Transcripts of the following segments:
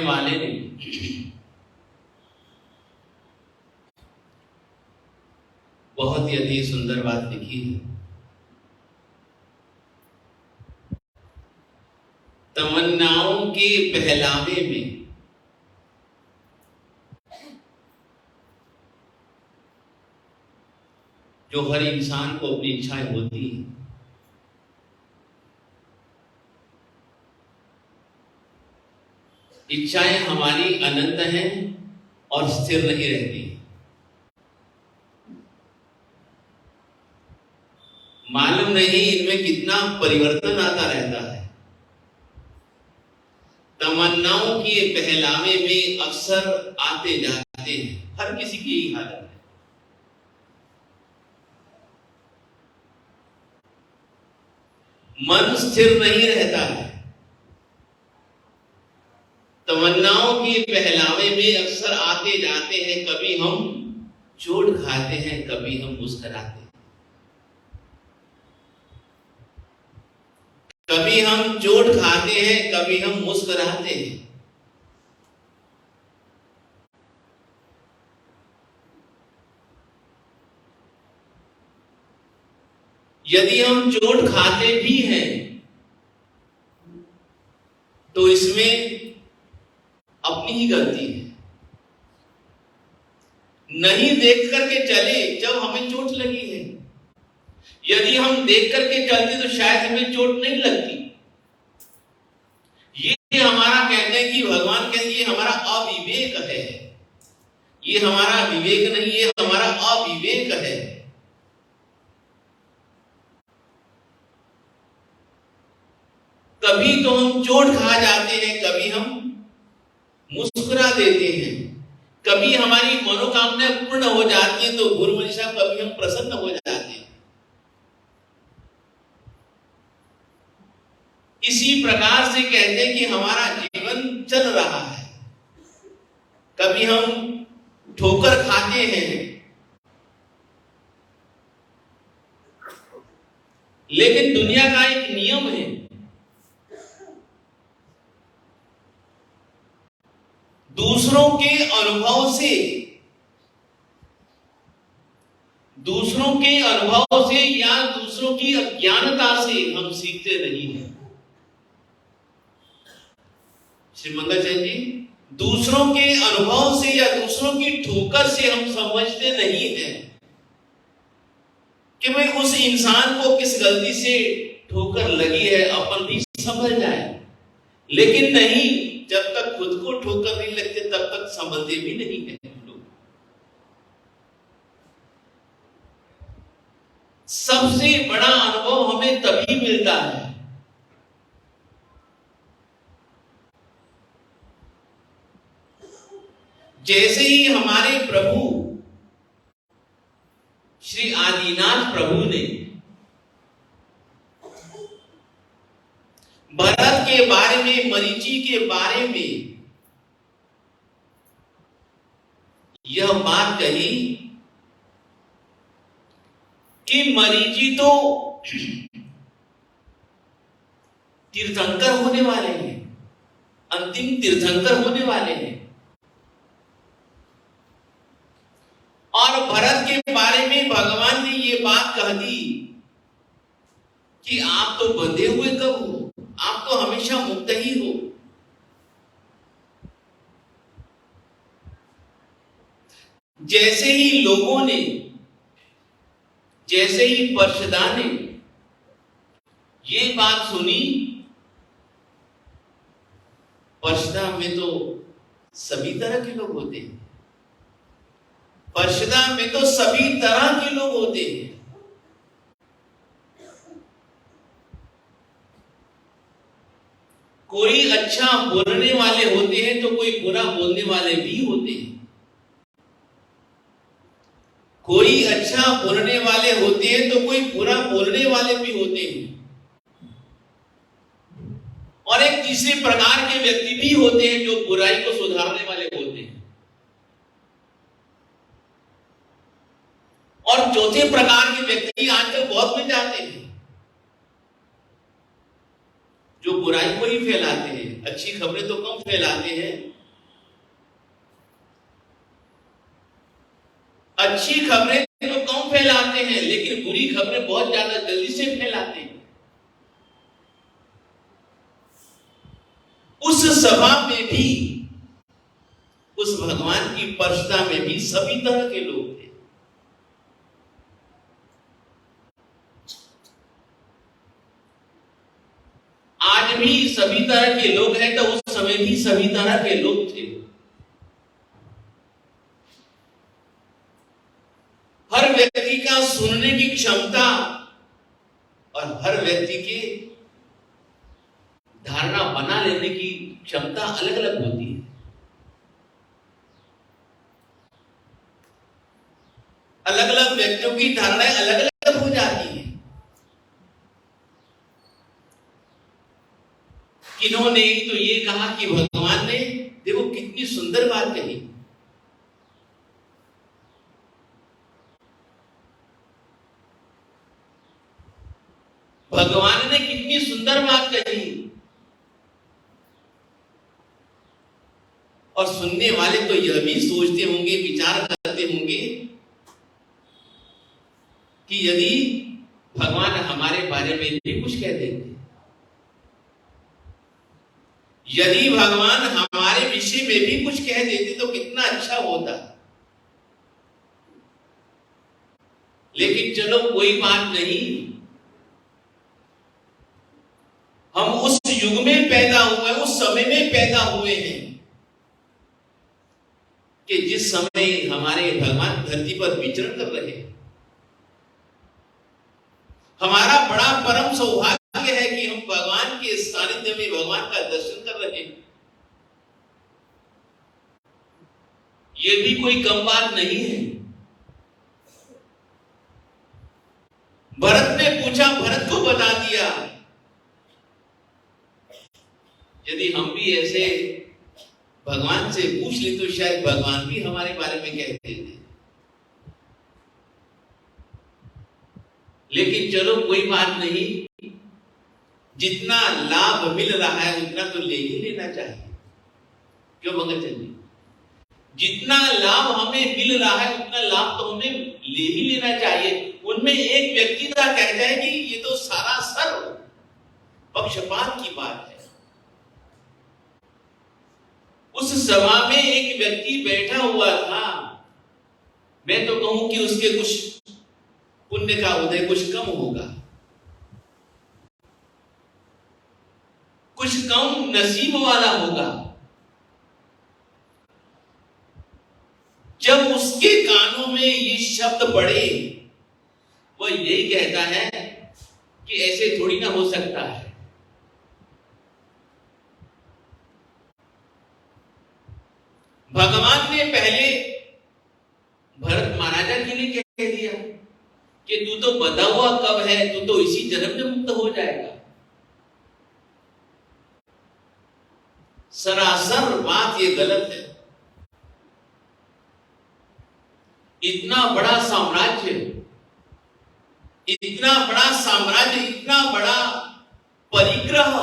वाले ने बहुत ही अति सुंदर बात लिखी है। तमन्नाओं के बहलावे में जो हर इंसान को अपनी इच्छाएं होती हैं, इच्छाएं हमारी अनंत हैं और स्थिर नहीं रहती। मालूम नहीं इनमें कितना परिवर्तन आता रहता है। तमन्नाओं के बहलावे में अक्सर आते जाते हैं, हर किसी की यही हालत है। मन स्थिर नहीं रहता है। तमन्नाओं के बहलावे में अक्सर आते जाते हैं। कभी हम चोट खाते हैं, कभी हम मुस्कुराते हैं। कभी हम चोट खाते हैं, कभी हम मुस्कुराते हैं। यदि हम चोट खाते भी हैं तो इसमें अपनी ही गलती है। नहीं देख करके चले जब हमें चोट लगी है। यदि हम देख करके चलते तो शायद हमें चोट नहीं लगती। ये हमारा कहते हैं कि भगवान कहते हैं ये हमारा अविवेक है। ये हमारा विवेक नहीं, ये हमारा अविवेक है। कभी तो हम चोट खा जाते हैं, कभी हम मुस्कुरा देते हैं। कभी हमारी मनोकामना पूर्ण हो जाती है तो गुरुमनीषा कभी हम प्रसन्न हो जाते हैं। इसी प्रकार से कहते हैं कि हमारा जीवन चल रहा है। कभी हम ठोकर खाते हैं, लेकिन दुनिया का एक नियम है, दूसरों के अनुभव से या दूसरों की अज्ञानता से हम सीखते नहीं हैं। श्री मंगलाचरण जी, दूसरों के अनुभव से या दूसरों की ठोकर से हम समझते नहीं हैं कि भाई उस इंसान को किस गलती से ठोकर लगी है, अपन भी समझ जाए। लेकिन नहीं, जब तक खुद को ठोकर नहीं लगते तब तक समझते भी नहीं है लोग। सबसे बड़ा अनुभव हमें तभी मिलता है जैसे ही हमारे प्रभु श्री आदिनाथ प्रभु ने भरत के बारे में, मरीचि के बारे में यह बात कही कि मरीचि तो तीर्थंकर होने वाले हैं, अंतिम तीर्थंकर होने वाले हैं। और भरत के बारे में भगवान ने ये बात कह दी कि आप तो बंधे हुए कब हो, आप तो हमेशा मुक्त ही हो। जैसे ही लोगों ने, जैसे ही पर्षदा ने ये बात सुनी, पर्षदा में तो सभी तरह के लोग होते हैं। पर्षदा में तो सभी तरह के लोग होते हैं। कोई अच्छा बोलने वाले होते हैं तो कोई बुरा बोलने वाले भी होते हैं। कोई अच्छा बोलने वाले होते हैं तो कोई बुरा बोलने वाले भी होते हैं। और एक तीसरे प्रकार के व्यक्ति भी होते हैं जो बुराई को सुधारने वाले होते हैं। और चौथे प्रकार के व्यक्ति आजकल बहुत मिल जाते हैं जो बुराई को ही फैलाते हैं। अच्छी खबरें तो कम फैलाते हैं, अच्छी खबरें तो कम फैलाते हैं, लेकिन बुरी खबरें बहुत ज्यादा जल्दी से फैलाते हैं। उस सभा में भी, उस भगवान की परिषदा में भी सभी तरह के लोग थे। आज भी सभी तरह के लोग हैं, तो उस समय भी सभी तरह के लोग थे। हर व्यक्ति का सुनने की क्षमता और हर व्यक्ति की धारणा बना लेने की क्षमता अलग अलग होती है। अलग अलग व्यक्तियों की धारणाएं अलग अलग हो जाती हैं। किन्होंने तो ये कहा कि भगवान ने देखो कितनी सुंदर बात कही। भगवान ने कितनी सुंदर बात कही, और सुनने वाले तो यह भी सोचते होंगे, विचार करते होंगे कि यदि भगवान हमारे बारे में भी कुछ कह देते, यदि भगवान हमारे विषय में भी कुछ कह देते तो कितना अच्छा होता। लेकिन चलो कोई बात नहीं, हम उस युग में पैदा हुए, उस समय में पैदा हुए हैं कि जिस समय हमारे भगवान धरती पर विचरण कर रहे हैं। हमारा बड़ा परम सौभाग्य है कि हम भगवान के सानिध्य में भगवान का दर्शन कर रहे हैं। यह भी कोई कम बात नहीं है। भरत ने पूछा, भरत को बता दिया। यदि हम भी ऐसे भगवान से पूछ ले तो शायद भगवान भी हमारे बारे में कहते थे। लेकिन चलो कोई बात नहीं, जितना लाभ मिल रहा है उतना तो ले ही लेना चाहिए। क्यों मगर चलिए, जितना लाभ हमें मिल रहा है उतना लाभ तो हमें ले ही लेना चाहिए। उनमें एक व्यक्ति था कहता है कि ये तो सारा सर पक्षपात की बात है। उस सभा में एक व्यक्ति बैठा हुआ था, मैं तो कहूं कि उसके कुछ पुण्य का उदय कुछ कम होगा, कुछ कम नसीब वाला होगा। जब उसके कानों में ये शब्द पड़े, वह यही कहता है कि ऐसे थोड़ी ना हो सकता है। भगवान ने पहले भरत महाराजा के लिए कह दिया कि तू तो बंधा हुआ कब है, तू तो इसी जन्म में मुक्त हो जाएगा। सरासर बात ये गलत है। इतना बड़ा साम्राज्य, इतना बड़ा साम्राज्य, इतना बड़ा परिग्रह,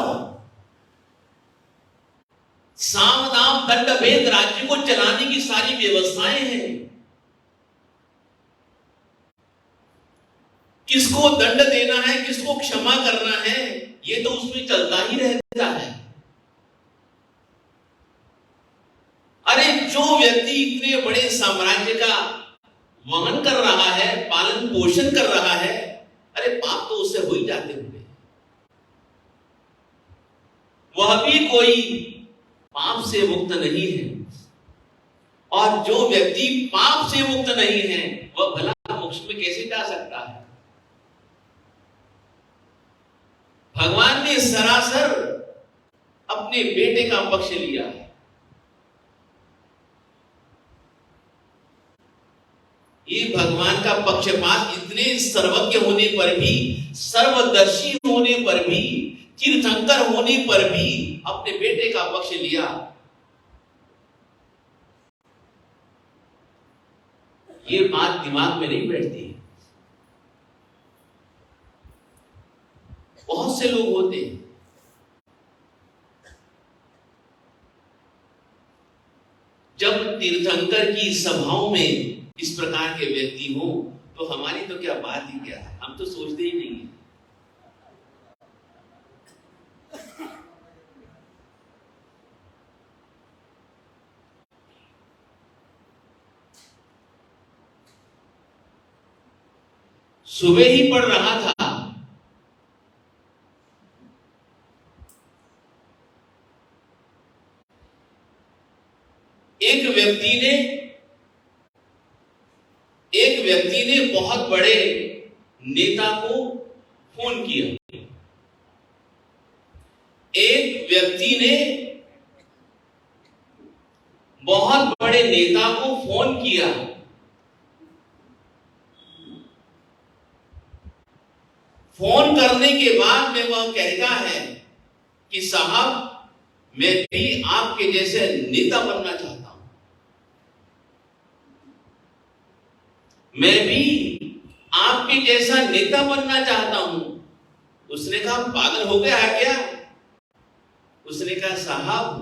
साम दाम दंड भेद राज्य को चलाने की सारी व्यवस्थाएं हैं। किसको दंड देना है, किसको क्षमा करना है, ये तो उसमें चलता ही रहता है। अरे जो व्यक्ति इतने बड़े साम्राज्य का वहन कर रहा है, पालन पोषण कर रहा है, अरे पाप तो उससे हो ही जाते होंगे। वह भी कोई पाप से मुक्त नहीं है, और जो व्यक्ति पाप से मुक्त नहीं है वह भला मोक्ष में कैसे जा सकता है। भगवान ने सरासर अपने बेटे का पक्ष लिया है। ये भगवान का पक्षपात इतने सर्वज्ञ होने पर भी, सर्वदर्शी होने पर भी, तीर्थंकर होने पर भी अपने बेटे का पक्ष लिया। ये बात दिमाग में नहीं बैठती। बहुत से लोग होते हैं जब तीर्थंकर की सभाओं में इस प्रकार के व्यक्ति हो तो हमारी तो क्या बात ही क्या है, हम तो सोचते ही नहीं है। सुबह ही पढ़ रहा था, एक व्यक्ति ने बहुत बड़े नेता को फोन किया। एक व्यक्ति ने बहुत बड़े नेता को फोन किया। फोन करने के बाद में वह कहता है कि साहब, मैं भी आपके जैसे नेता बनना चाहता हूं, मैं भी आपके जैसा नेता बनना चाहता हूं। उसने कहा, पागल हो गया है क्या? उसने कहा, साहब,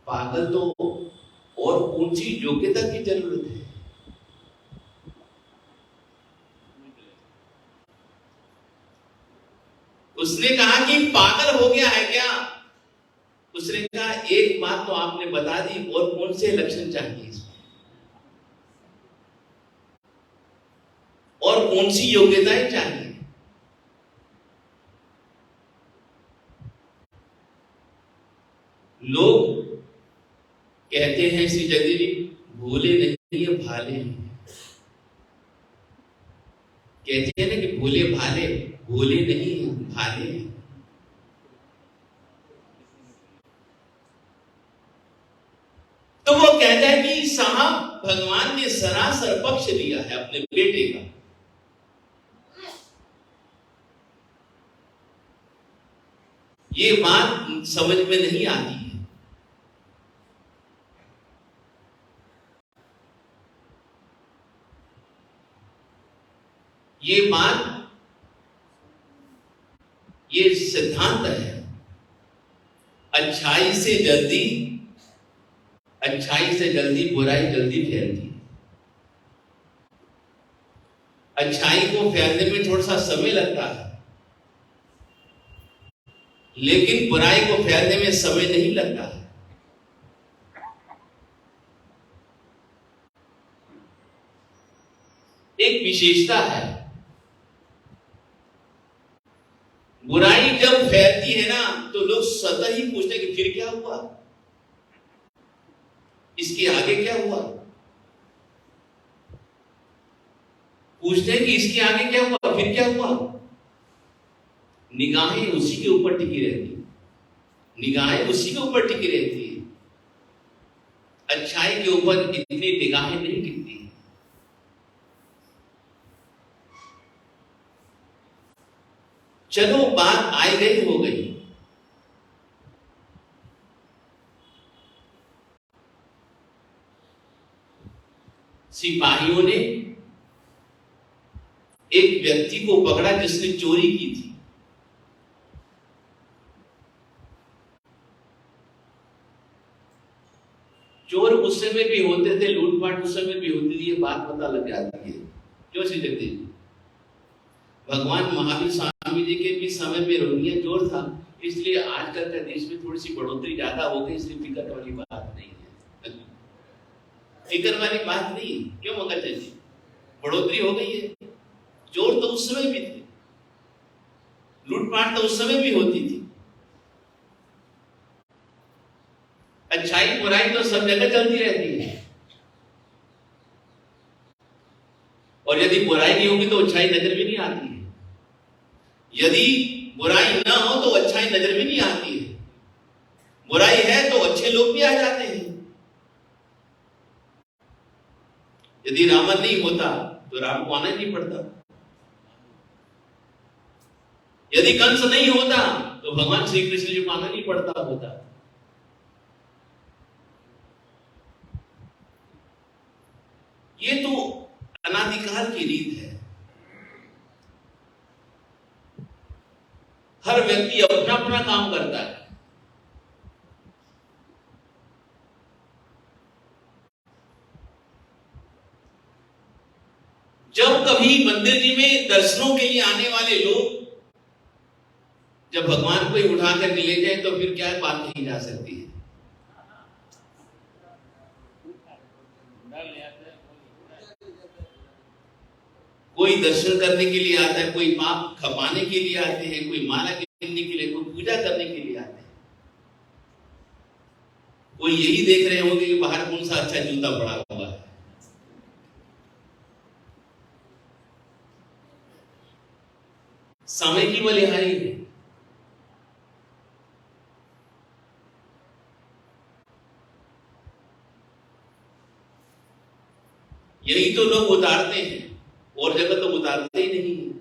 पागल तो और कौन सी योग्यता की जरूरत है? उसने कहा कि पागल हो गया है क्या? उसने कहा, एक बात तो आपने बता दी, और कौन से लक्षण चाहिए इसमें, और कौन सी योग्यताएं चाहिए? लोग कहते हैं श्री जगदीश, भोले नहीं है भाले हैं। कहते हैं ना कि भोले भाले, भोले नहीं है भाले हैं। तो वो कहता है कि साहब, भगवान ने सरासर पक्ष लिया है अपने बेटे का। ये बात समझ में नहीं आती है। ये बात, ये सिद्धांत है, अच्छाई से जल्दी बुराई जल्दी फैलती है। अच्छाई को फैलने में थोड़ा सा समय लगता है, लेकिन बुराई को फैलने में समय नहीं लगता है। एक विशेषता है, बुराई जब फैलती है ना, तो लोग सतत ही पूछते हैं कि फिर क्या हुआ, इसके आगे क्या हुआ। पूछते हैं कि इसके आगे क्या हुआ, फिर क्या हुआ। निगाहें उसी के ऊपर टिकी रहती है, निगाहें उसी के ऊपर टिकी रहती है। अच्छाई के ऊपर इतनी निगाहें नहीं टिकती। चलो, बात आई गई हो गई। सिपाहियों ने एक व्यक्ति को पकड़ा जिसने चोरी की थी। चोर उस समय भी होते थे, लूटपाट उस समय भी होती थी, ये बात पता लग जाती है। क्यों श्री जगदीश? भगवान महावीर स्वामी जी के भी समय में रोनिया चोर था, इसलिए आजकल का देश में थोड़ी सी बढ़ोतरी ज्यादा हो गई, इसलिए फिक्र वाली बात नहीं है। फिक्र वाली बात नहीं है। क्यों मंगलचंद जी? बढ़ोतरी हो गई है। चोर तो उस समय भी थे, लूटपाट तो उस समय भी होती थी। अच्छाई बुराई तो सब जगह चलती रहती है, और यदि बुराई नहीं होगी तो अच्छाई नजर भी नहीं आती है। यदि बुराई ना हो तो अच्छाई नजर भी नहीं आती है। बुराई है तो अच्छे लोग भी आ जाते हैं। यदि रावण नहीं होता तो राम को आना ही नहीं पड़ता। यदि कंस नहीं होता तो भगवान श्री कृष्ण जी को आना नहीं पड़ता होता। ये तो अनादिकाल की रीत है। हर व्यक्ति अपना अपना काम करता है। जब कभी मंदिर जी में दर्शनों के लिए आने वाले लोग जब भगवान को ही उठा कर ले जाए तो फिर क्या बात कही जा सकती है। कोई दर्शन करने के लिए आता है, कोई पाप खपाने के लिए आते हैं, कोई माला गिनने के लिए, कोई पूजा करने के लिए आते हैं। कोई यही देख रहे होंगे कि बाहर कौन सा अच्छा जूता पड़ा हुआ है। समय की बलिहारी है। यही तो लोग उतारते हैं, और जगह तो उतारते ही नहीं है।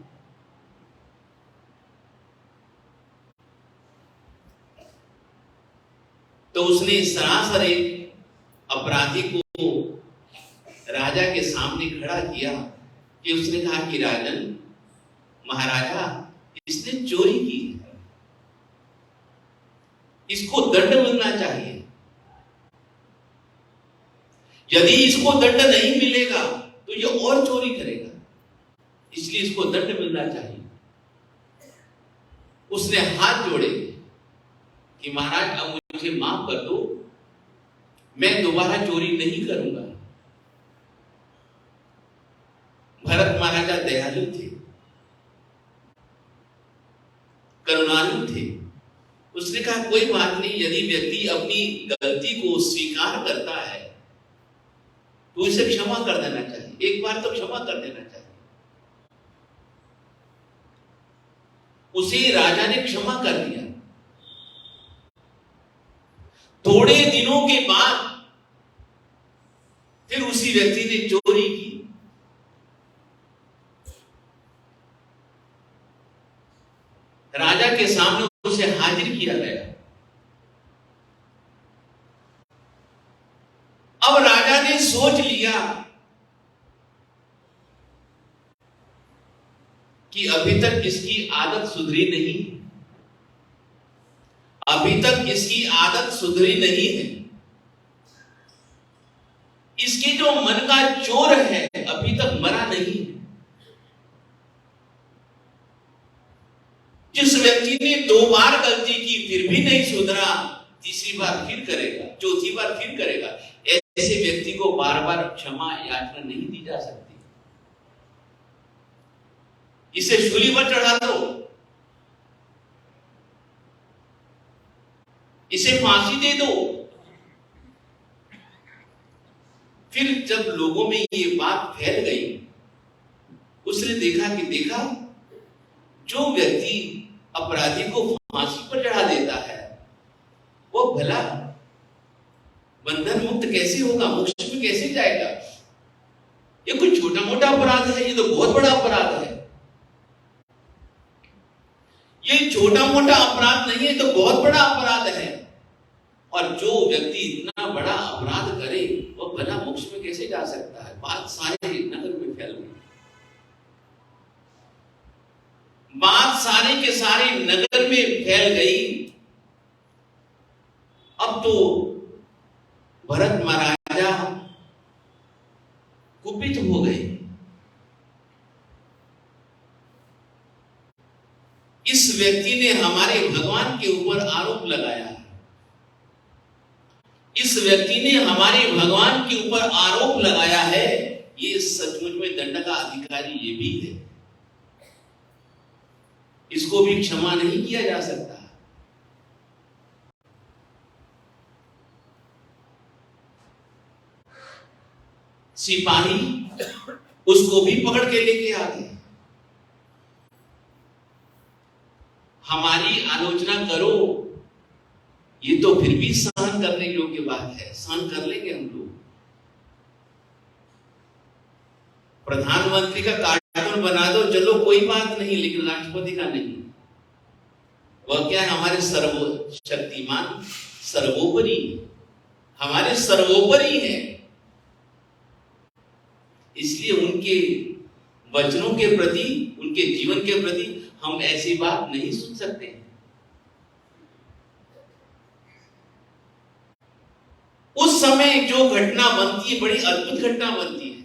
तो उसने सरासर एक अपराधी को राजा के सामने खड़ा किया कि उसने कहा कि राजन, महाराजा, इसने चोरी की है, इसको दंड मिलना चाहिए। यदि इसको दंड नहीं मिलेगा तो ये और चोरी करेगा, इसलिए इसको दंड मिलना चाहिए। उसने हाथ जोड़े कि महाराज अब मुझे माफ कर दो, मैं दोबारा चोरी नहीं करूंगा। भरत महाराजा दयालु थे, करुणालु थे। उसने कहा कोई बात नहीं, यदि व्यक्ति अपनी गलती को स्वीकार करता है तो उसे क्षमा कर देना चाहिए, एक बार तो क्षमा कर देना चाहिए। उसे राजा ने क्षमा कर दिया। थोड़े दिनों के बाद फिर उसी व्यक्ति ने चोरी की। राजा के सामने उसे हाजिर किया गया। अब राजा ने सोच लिया कि अभी तक इसकी आदत सुधरी नहीं, अभी तक इसकी आदत सुधरी नहीं है, इसके जो मन का चोर है अभी तक मरा नहीं है। जिस व्यक्ति ने 2 बार गलती की फिर भी नहीं सुधरा, तीसरी बार फिर करेगा, चौथी बार फिर करेगा, ऐसे व्यक्ति को बार बार क्षमा याचना नहीं दी जा सकती। इसे शूली पर चढ़ा दो, इसे फांसी दे दो। फिर जब लोगों में ये बात फैल गई, उसने देखा कि जो व्यक्ति अपराधी को फांसी पर चढ़ा देता है वो भला बंधन मुक्त कैसे होगा, मोक्ष में कैसे जाएगा। ये कोई छोटा मोटा अपराध है, ये तो बहुत बड़ा अपराध है। ये छोटा मोटा अपराध नहीं है, तो बहुत बड़ा अपराध है। और जो व्यक्ति इतना बड़ा अपराध करे वो भला मोक्ष में कैसे जा सकता है। बात सारे नगर में फैल गई, बात सारे के सारे नगर में फैल गई। अब तो भरत महाराजा कुपित हो गए। इस व्यक्ति ने हमारे भगवान के ऊपर आरोप लगाया, इस व्यक्ति ने हमारे भगवान के ऊपर आरोप लगाया है। ये सचमुच में दंड का अधिकारी ये भी है, इसको भी क्षमा नहीं किया जा सकता। सिपाही उसको भी पकड़ के लेके आ गए। हमारी आलोचना करो, ये तो फिर भी सहन करने योग्य बात है, सहन कर लेंगे हम लोग। प्रधानमंत्री का कार्टून बना दो, चलो कोई बात नहीं, लेकिन राष्ट्रपति का नहीं। वह क्या है, हमारे सर्वशक्तिमान, सर्वोपरि, हमारे सर्वोपरि है। इसलिए उनके वचनों के प्रति, उनके जीवन के प्रति हम ऐसी बात नहीं सुन सकते। उस समय जो घटना बनती है बड़ी अद्भुत घटना बनती है।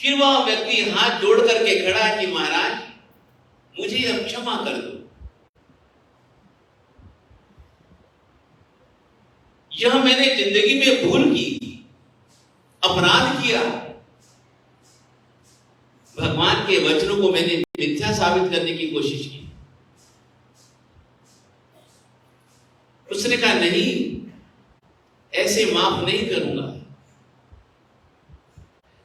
फिर वह व्यक्ति हाथ जोड़ करके खड़ा कि महाराज मुझे अब क्षमा कर दो, यह मैंने जिंदगी में भूल की, अपराध किया, भगवान के वचनों को मैंने मिथ्या साबित करने की कोशिश की। उसने कहा नहीं, ऐसे माफ नहीं करूंगा,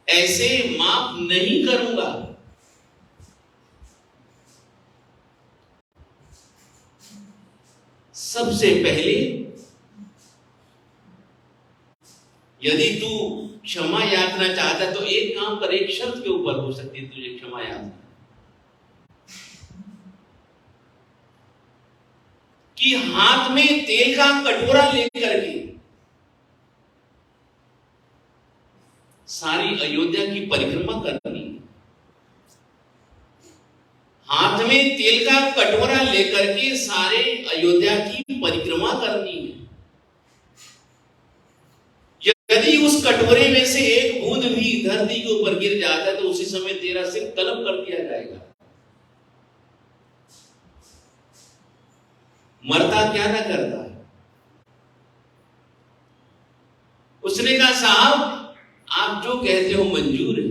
ऐसे माफ नहीं करूंगा। सबसे पहले यदि तू क्षमा याचना चाहता तो एक काम कर, एक शर्त के ऊपर हो सकती है तुझे क्षमा याचना, कि हाथ में तेल का कटोरा लेकर के सारी अयोध्या की परिक्रमा करनी, हाथ में तेल का कटोरा लेकर के सारे अयोध्या की परिक्रमा करनी है। यदि उस कटोरे में से एक बूंद भी धरती के ऊपर गिर जाता है तो उसी समय तेरा सिर कलम कर दिया जाएगा। मरता क्या ना करता है। उसने कहा साहब आप जो कहते हो मंजूर है।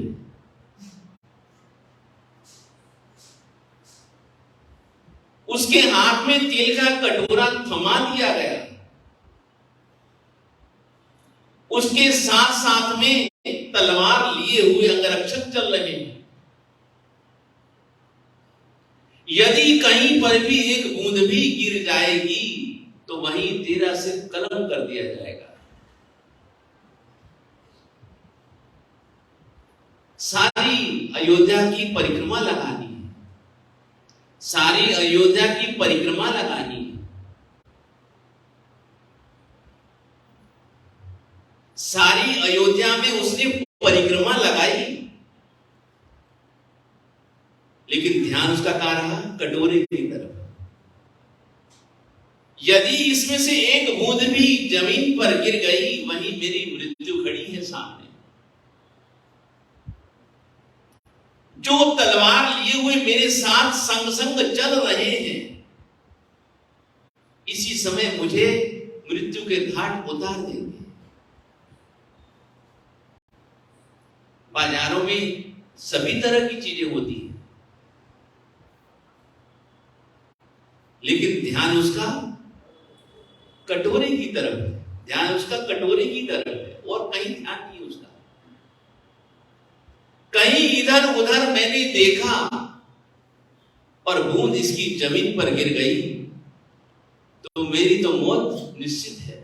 उसके हाथ में तेल का कटोरा थमा दिया गया, उसके साथ साथ में तलवार लिए हुए अंगरक्षक चल रहे हैं। यदि कहीं पर भी एक बूंद भी गिर जाएगी तो वहीं तेरा सिर कलम कर दिया जाएगा। सारी अयोध्या की परिक्रमा लगानी है, सारी अयोध्या की परिक्रमा लगानी है, सारी अयोध्या में उसने परिक्रमा लगाई, लेकिन ध्यान उसका कहां रहा? कटोरे की तरफ। यदि इसमें से एक बूंद भी जमीन पर गिर गई वहीं मेरी मृत्यु खड़ी है सामने। जो तलवार लिए हुए मेरे साथ संग संग चल रहे हैं, इसी समय मुझे मृत्यु के घाट उतार देंगे। बाजारों में सभी तरह की चीजें होती हैं, लेकिन ध्यान उसका कटोरे की तरफ है, ध्यान उसका कटोरे की तरफ है और कहीं ध्यान नहीं उसका। कहीं इधर उधर मैंने देखा और बूंद इसकी जमीन पर गिर गई तो मेरी तो मौत निश्चित है।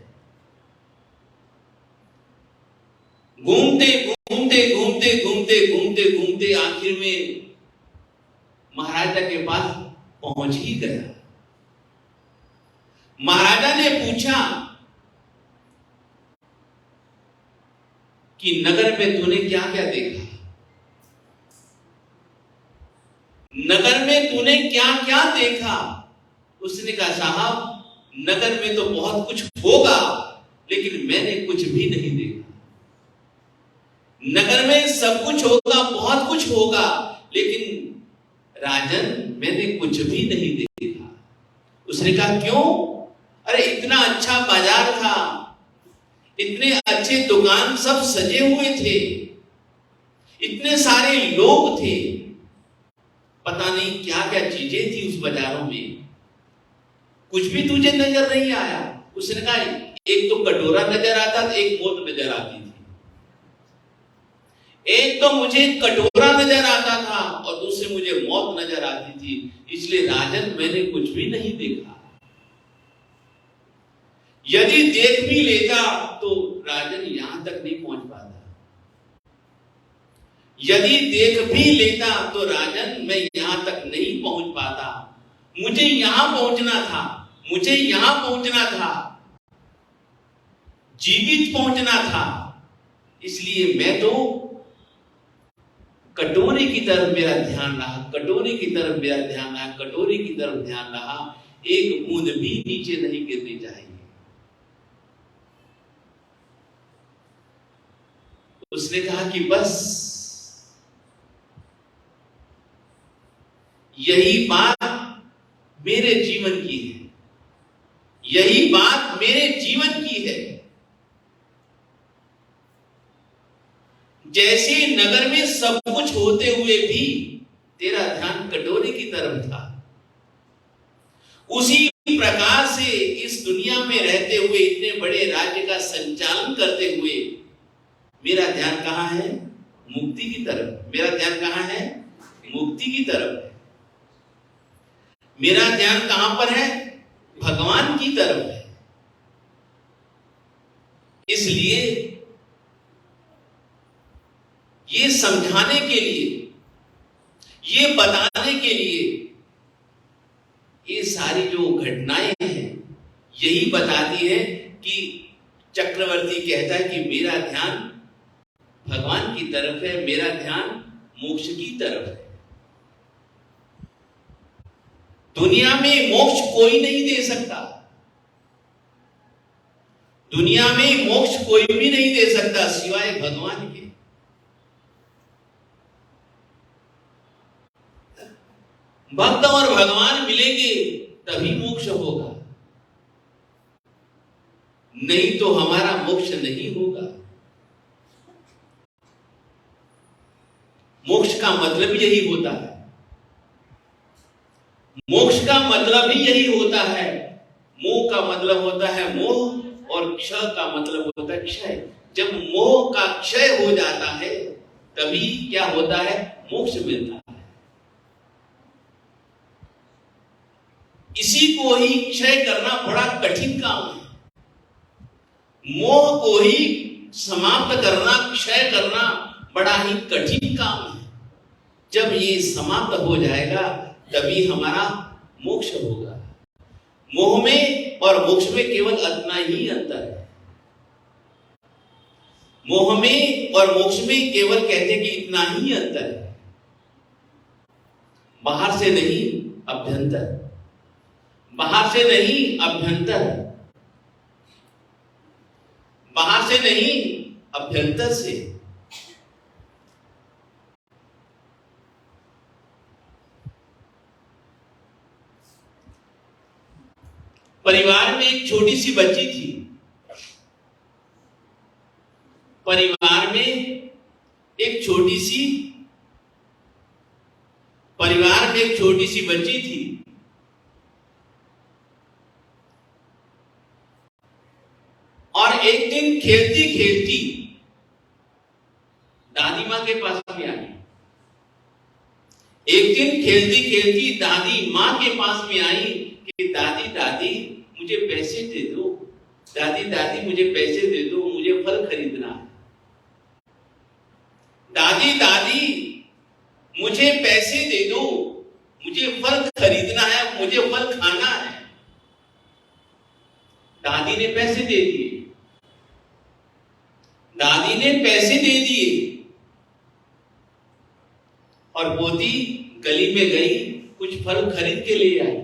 घूमते घूमते घूमते घूमते घूमते घूमते आखिर में महाराजा के पास पहुंच ही गया। महाराजा ने पूछा कि नगर में तूने क्या क्या देखा, नगर में तूने क्या क्या देखा? उसने कहा साहब नगर में तो बहुत कुछ होगा लेकिन मैंने कुछ भी नहीं देखा। नगर में सब कुछ होगा, बहुत कुछ होगा, लेकिन राजन मैंने कुछ भी नहीं देखा। उसने कहा क्यों? अरे इतना अच्छा बाजार था, इतने अच्छे दुकान सब सजे हुए थे, इतने सारे लोग थे, पता नहीं क्या क्या चीजें थी उस बाजारों में, कुछ भी तुझे नजर नहीं आया। उसने कहा एक तो कटोरा नजर आता था, एक मौत नजर आती थी। एक तो मुझे कटोरा नजर आता था और दूसरे मुझे मौत नजर आती थी, इसलिए राजन मैंने कुछ भी नहीं देखा। यदि देख भी लेता तो राजन यहां तक नहीं पहुंच पाता। यदि देख भी लेता तो राजन मैं यहां तक नहीं पहुंच पाता। मुझे यहां पहुंचना था, मुझे यहां पहुंचना था, जीवित पहुंचना था, इसलिए मैं तो कटोरे की तरफ मेरा ध्यान रहा, कटोरे की तरफ मेरा ध्यान रहा, कटोरे की तरफ ध्यान रहा। एक बूंद भी नीचे नहीं गिरनी चाहिए। उसने कहा कि बस यही बात मेरे जीवन की है, यही बात मेरे जीवन की है। जैसे नगर में सब कुछ होते हुए भी तेरा ध्यान कटोरे की तरफ था, उसी प्रकार से इस दुनिया में रहते हुए, इतने बड़े राज्य का संचालन करते हुए मेरा ध्यान कहां है? मुक्ति की तरफ। मेरा ध्यान कहां है? मुक्ति की तरफ है। मेरा ध्यान कहां पर है? भगवान की तरफ है। इसलिए ये समझाने के लिए, ये बताने के लिए, ये सारी जो घटनाएं हैं यही बताती है कि चक्रवर्ती कहता है कि मेरा ध्यान भगवान की तरफ है, मेरा ध्यान मोक्ष की तरफ है। दुनिया में मोक्ष कोई नहीं दे सकता, दुनिया में मोक्ष कोई भी नहीं दे सकता सिवाय भगवान के। भक्त और भगवान मिलेंगे तभी मोक्ष होगा, नहीं तो हमारा मोक्ष नहीं होगा। मोक्ष का मतलब यही होता है, मोक्ष का मतलब ही यही होता है। मोह का मतलब होता है मोह और क्षय का मतलब होता है क्षय। जब मोह का क्षय हो जाता है तभी क्या होता है? मोक्ष मिलता है। इसी को ही क्षय करना बड़ा कठिन काम है। मोह को ही समाप्त करना, क्षय करना बड़ा ही कठिन काम है। जब ये समाप्त हो जाएगा तभी हमारा मोक्ष होगा। मोह में और मोक्ष में केवल इतना ही अंतर है। मोह में और मोक्ष में केवल कहते हैं कि इतना ही अंतर है, बाहर से नहीं अभ्यंतर, बाहर से नहीं अभ्यंतर, बाहर से नहीं अभ्यंतर से। परिवार में एक छोटी सी बच्ची थी, परिवार में एक छोटी सी बच्ची थी। और एक दिन खेलती खेलती दादी माँ के पास भी आई। एक दिन खेलती खेलती दादी माँ के पास में आई कि दादी दादी मुझे पैसे दे दो, दादी दादी मुझे पैसे दे दो, मुझे फल खरीदना है। दादी दादी मुझे पैसे दे दो, मुझे फल खरीदना है, मुझे फल खाना है। दादी ने पैसे दे दिए, दादी ने पैसे दे दिए और पोती गली में गई, कुछ फल खरीद के ले आई।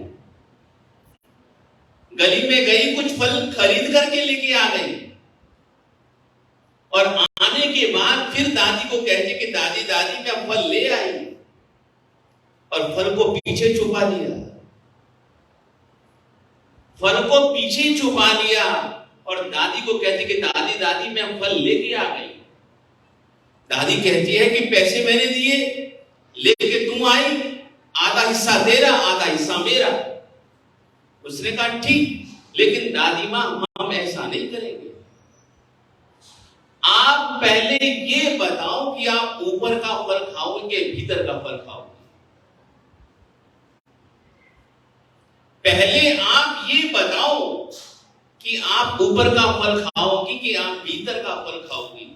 गली में गई, कुछ फल खरीद करके लेके आ गई और आने के बाद फिर दादी को कहती कि दादी दादी मैं फल ले आई, और फल को पीछे छुपा दिया, फल को पीछे छुपा लिया और दादी को कहती कि दादी दादी मैं फल लेके आ गई। दादी कहती है कि पैसे मैंने दिए, लेके तुम आई, आधा हिस्सा तेरा आधा हिस्सा मेरा। उसने कहा ठीक, लेकिन दादी माँ हम ऐसा नहीं करेंगे। आप पहले ये बताओ कि आप ऊपर का फल खाओगे भीतर का फल खाओगे। पहले आप ये बताओ कि आप ऊपर का फल खाओगी कि आप भीतर का फल खाओगी।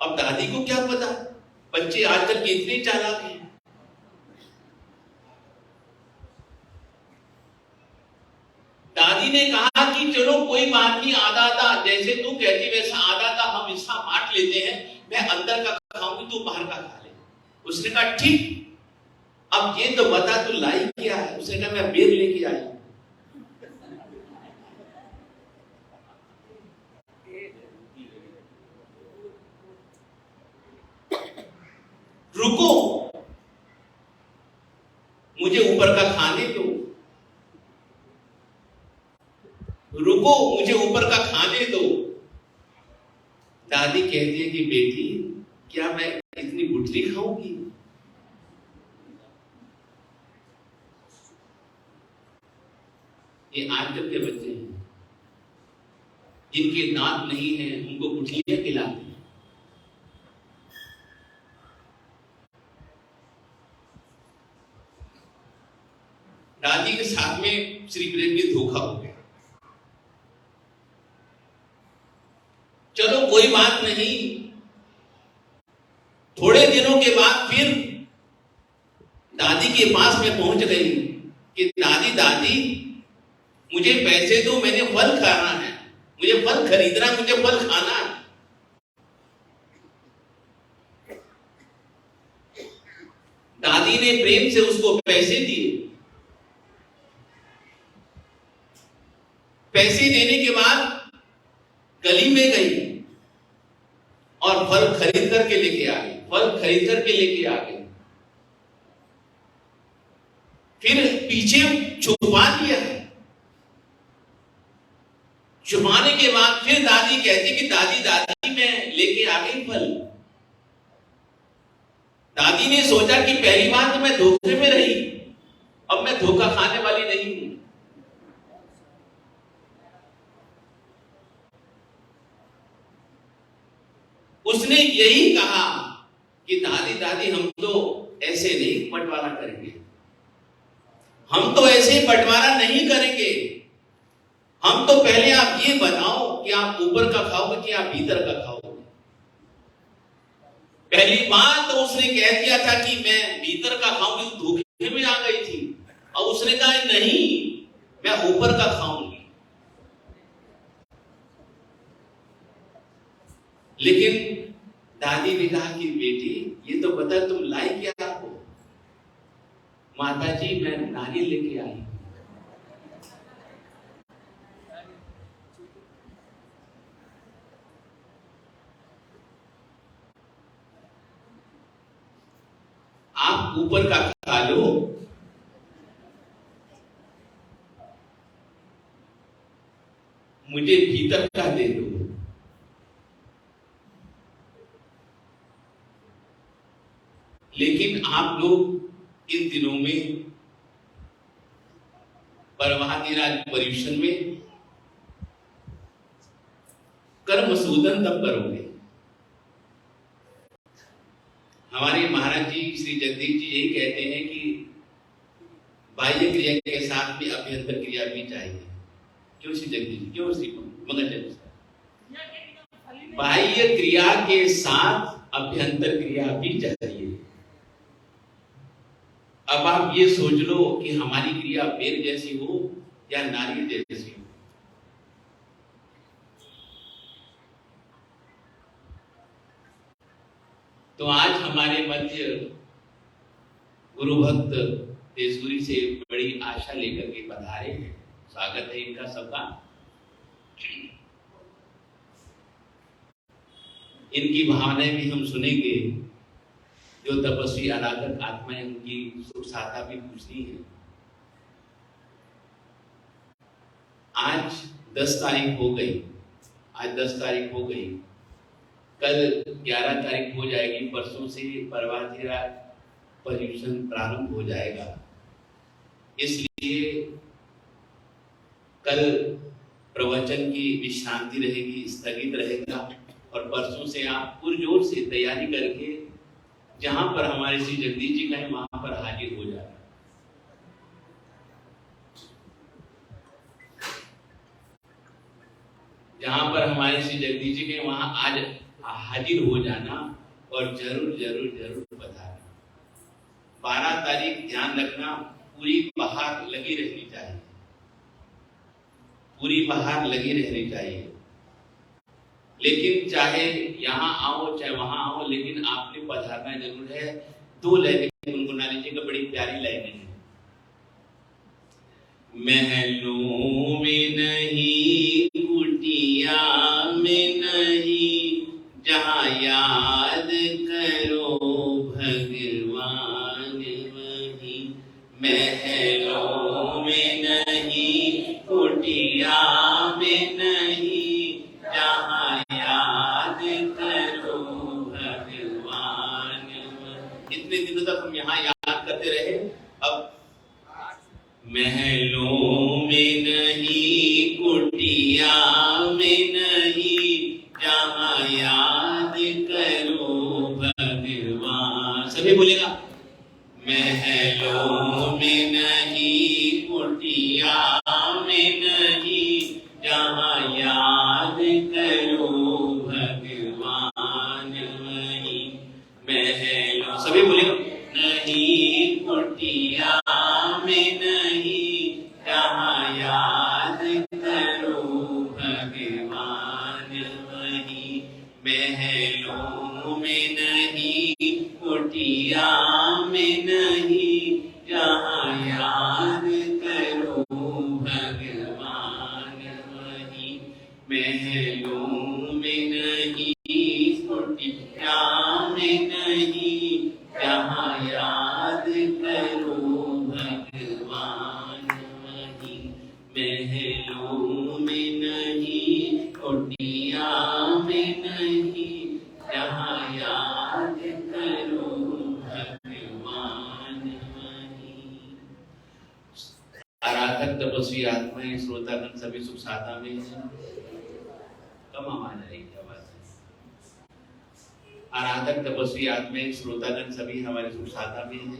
अब दादी को क्या पता, बच्चे आजकल के इतने चालाक हैं। दादी ने कहा कि चलो कोई बात नहीं, आधा आधा जैसे तू कहती वैसा आधा आधा हम हिस्सा बांट लेते हैं, मैं अंदर का खाऊंगी तू बाहर का खा ले। उसने कहा ठीक, अब ये तो बता तू लाई क्या है। उसने कहा मैं बेर लेके आई। रुको, ऊपर का खाने दो, रुको मुझे ऊपर का खाने दो। दादी कहती है कि बेटी क्या मैं इतनी गुठली खाऊंगी? ये आजकल के बच्चे हैं जिनके दांत नहीं है, उनको गुठलियां खिलाते हैं। दादी के साथ में श्री प्रेम की धोखा हो गया। चलो कोई बात नहीं, थोड़े दिनों के बाद फिर दादी के पास में पहुंच गई कि दादी दादी मुझे पैसे दो, मैंने फल खाना है, मुझे फल खरीदना, मुझे फल खाना है। दादी ने प्रेम से उसको पैसे दिए। पैसे देने के बाद गली में गई और फल खरीद करके लेके आ गई, फल खरीद करके लेके आ गई। फिर पीछे छुपा दिया। छुपाने के बाद फिर दादी कहती कि दादी दादी मैं लेके आ गई फल। दादी ने सोचा कि पहली बार तो मैं धोखे में रही, अब मैं धोखा खाने वाली नहीं हूं। उसने यही कहा कि दादी दादी हम तो ऐसे नहीं बंटवारा करेंगे, हम तो ऐसे बंटवारा नहीं करेंगे, हम तो पहले आप ये बताओ कि आप ऊपर का खाओगे कि आप भीतर का खाओगे। पहली बात तो उसने कह दिया था कि मैं भीतर का खाऊंगी, धोखे में आ गई थी। और उसने कहा नहीं, मैं ऊपर का खाऊंगी। लेकिन दादी ने कहा कि बेटी ये तो बता तुम लाई क्या हो? माता जी मैं नारियल लेके आई। आप ऊपर का खा लो, मुझे भीतर का दे दो। लेकिन आप लोग इन दिनों में प्रभाती राज पर्यूषण में कर्मशोधन तब करोगे। हमारे महाराज जी श्री जगदीश जी यही कहते हैं कि बाह्य क्रिया के साथ में अभ्यंतर क्रिया भी चाहिए। क्यों श्री जगदीश जी, क्यों श्री मंगल? बाह्य क्रिया के साथ अभ्यंतर क्रिया भी चाहिए। अब आप ये सोच लो कि हमारी क्रिया बेर जैसी हो या नारियल जैसी हो। तो आज हमारे मध्य गुरु भक्त तेजपुरी से बड़ी आशा लेकर के पधारे हैं। स्वागत है इनका सबका। इनकी भावनाएं भी हम सुनेंगे। जो तपस्वी अराधक आत्माएं उनकी सुख साधा भी पूछनी है। आज 10 तारीख हो गई, आज 10 तारीख हो गई, कल 11 तारीख हो जाएगी। परसों से प्रभाती राज पर्यूषण प्रारंभ हो जाएगा। इसलिए कल प्रवचन की विश्रांति रहेगी, स्थगित रहेगा। और परसों से आप पुरजोर से तैयारी करके जहां पर हमारे श्री जगदीश जी का है वहां पर हाजिर हो जाए। जहां पर हमारे श्री जगदीश जी के वहां आज हाजिर हो जाना और जरूर जरूर जरूर बताना। 12 तारीख ध्यान रखना, पूरी बहार लगी रहनी चाहिए, पूरी बहार लगी रहनी चाहिए। लेकिन चाहे यहाँ आओ चाहे वहां आओ, लेकिन आपने पधारना जरूर है। 2 लाइनें गुनगुना लीजिएगा, बड़ी प्यारी लाइनें हैं। महलों में नहीं, कुटिया में नहीं, जहाँ याद करो भगवान वहीं। महलों कुटिया में नहीं, जहाँ याद करो भगवान। सभी बोलेगा, महलों में नहीं, कुटिया में नहीं, जहाँ याद करो भगवान वहीं। महलों, सभी बोलेगा, नहीं कुटिया में नहीं, जहाँ याद करो भगवान वहीं। महलों में नहीं, कुटिया में नहीं, जहाँ याद करो भगवान वहीं। महलों में नहीं, कुटिया में नहीं, जहाँ याद करो भगवान वहीं। महलों में नहीं, कुटिया में नहीं, जहाँ याद करो भगवान वहीं। आराधक तपस्वी आत्माएं श्रोतागण सभी सुख साधा में है। कम आवाज आएगी, आवाज आराधक तपस्वी आत्माएं श्रोतागण सभी हमारे सुख साधा में है।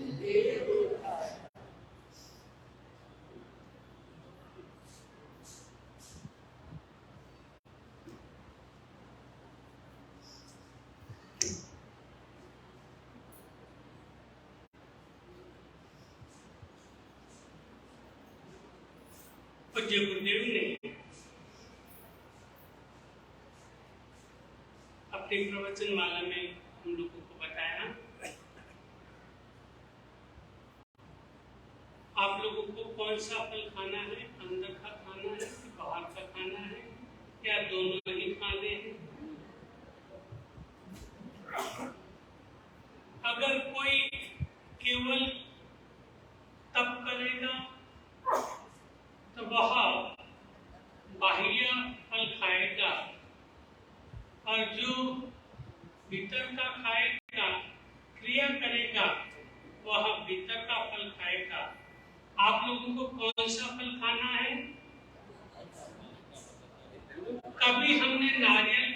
पूज्य गुरुदेव ने अपनी प्रवचन माला में हम लोगों को बताया, आप लोगों को कौन सा फल खाना है, अंदर का खाना है कि बाहर का खाना है, या दोनों ही खाने हैं। अगर कोई केवल तप करेगा तो वह बाह्य फल खाएगा, और जो भीतर का खाएगा, क्रिया करेगा, वह भीतर का फल खाएगा। आप लोगों को कौन सा फल खाना है? कभी हमने नारियल